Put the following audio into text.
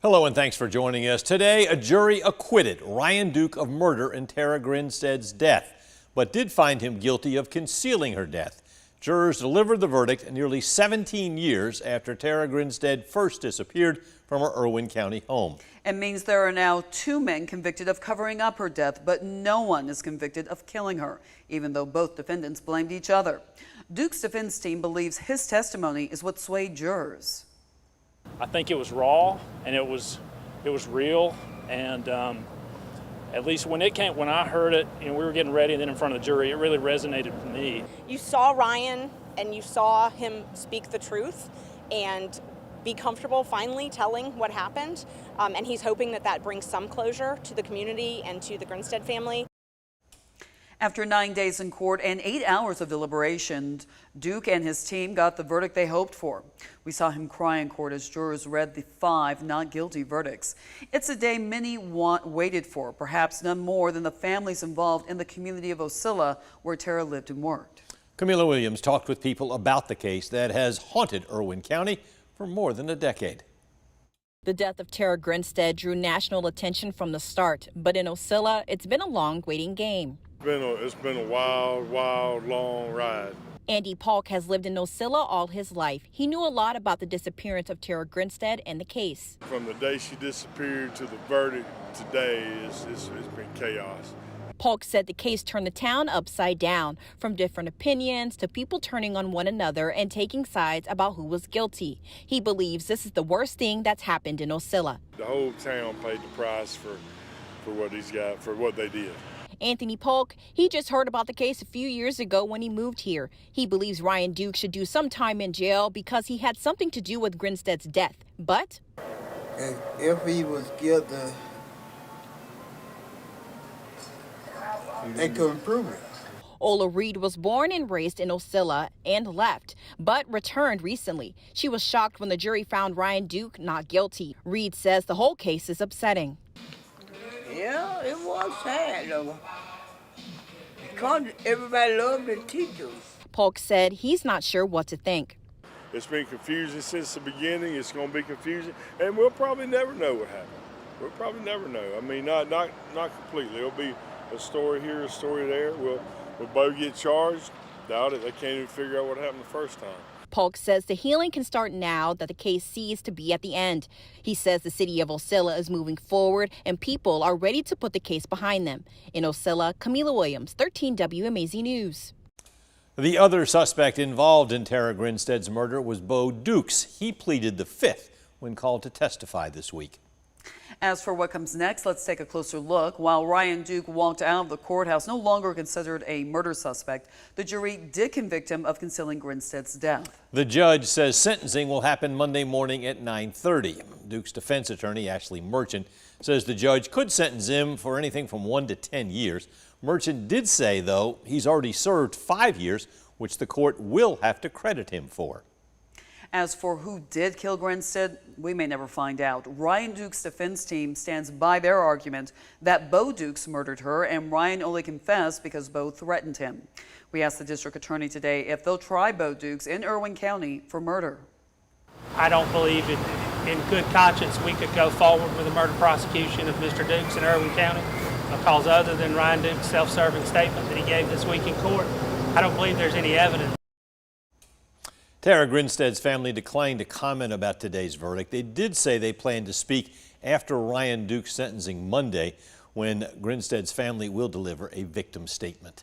Hello and thanks for joining us. Today, a jury acquitted Ryan Duke of murder in Tara Grinstead's death, but did find him guilty of concealing her death. Jurors delivered the verdict nearly 17 years after Tara Grinstead first disappeared from her Irwin County home. It means there are now 2 men convicted of covering up her death, but no one is convicted of killing her, even though both defendants blamed each other. Duke's defense team believes his testimony is what swayed jurors. I think it was raw and it was real, and at least when I heard it, we were getting ready and then in front of the jury, it really resonated with me. You saw Ryan and you saw him speak the truth and be comfortable finally telling what happened, and he's hoping that brings some closure to the community and to the Grinstead family. After 9 days in court and 8 hours of deliberation, Duke and his team got the verdict they hoped for. We saw him cry in court as jurors read the 5 not guilty verdicts. It's a day many waited for, perhaps none more than the families involved in the community of Ocilla, where Tara lived and worked. Camila Williams talked with people about the case that has haunted Irwin County for more than a decade. The death of Tara Grinstead drew national attention from the start, but in Ocilla, it's been a long waiting game. It's been a wild, long ride. Andy Polk has lived in Ocilla all his life. He knew a lot about the disappearance of Tara Grinstead and the case. From the day she disappeared to the verdict today, it's been chaos. Polk said the case turned the town upside down, from different opinions to people turning on one another and taking sides about who was guilty. He believes this is the worst thing that's happened in Ocilla. The whole town paid the price for what they did. Anthony Polk, he just heard about the case a few years ago when he moved here. He believes Ryan Duke should do some time in jail because he had something to do with Grinstead's death. But if he was guilty, they couldn't prove it. Ola Reed was born and raised in Ocilla and left, but returned recently. She was shocked when the jury found Ryan Duke not guilty. Reed says the whole case is upsetting. Yeah, it was sad though, because everybody loved the teachers. Polk said he's not sure what to think. It's been confusing since the beginning. It's going to be confusing, and we'll probably never know what happened. We'll probably never know. I mean, not completely. It'll be a story here, a story there. We'll both get charged. Doubt it. They can't even figure out what happened the first time. Polk says the healing can start now that the case seems to be at the end. He says the city of Ocilla is moving forward and people are ready to put the case behind them. In Ocilla, Camila Williams, 13 WMAZ News. The other suspect involved in Tara Grinstead's murder was Bo Dukes. He pleaded the 5th when called to testify this week. As for what comes next, let's take a closer look. While Ryan Duke walked out of the courthouse, no longer considered a murder suspect, the jury did convict him of concealing Grinstead's death. The judge says sentencing will happen Monday morning at 9:30. Duke's defense attorney, Ashley Merchant, says the judge could sentence him for anything from 1 to 10 years. Merchant did say, though, he's already served 5 years, which the court will have to credit him for. As for who did kill Grinstead, we may never find out. Ryan Duke's defense team stands by their argument that Bo Dukes murdered her and Ryan only confessed because Bo threatened him. We asked the district attorney today if they'll try Bo Dukes in Irwin County for murder. I don't believe in good conscience we could go forward with a murder prosecution of Mr. Dukes in Irwin County because other than Ryan Duke's self-serving statement that he gave this week in court, I don't believe there's any evidence. Tara Grinstead's family declined to comment about today's verdict. They did say they plan to speak after Ryan Duke's sentencing Monday, when Grinstead's family will deliver a victim statement.